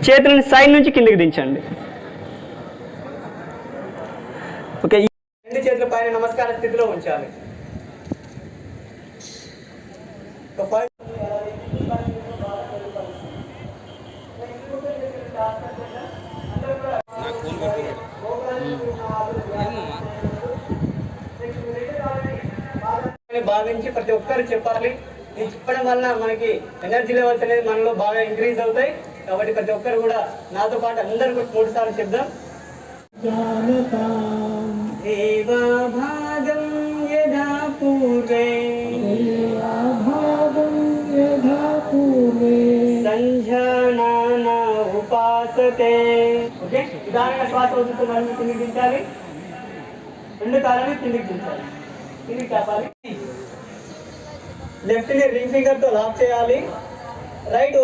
చేతులను సైడ్ నుంచి కిందకి దించండి. ఓకే, రెండు చేతుల పైన నమస్కార స్థితిలో ఉంచాలి. భావించి ప్రతి ఒక్కరు చెప్పాలి. ఇది చెప్పడం వల్ల మనకి ఎనర్జీ లెవెల్స్ అనేది మనలో బాగా ఇంక్రీజ్ అవుతాయి. కాబట్టి ప్రతి ఒక్కరు కూడా నాతో పాటు అందరు కూడా 3 సార్లు చెప్దాం. దేవాభాగం యథా పూర్వే సంధ్యానానా ఉపాసతే. ఓకే, ఉదాహరణ శ్వాస వదులుతున్నారు, కిందికి దించాలి. 2 కాళ్ళని కిందికి దించాలి, కిందికి కాపాలి. లెఫ్ట్ ని రింగ్ ఫింగర్ తో లాక్ చేయాలి. రైట్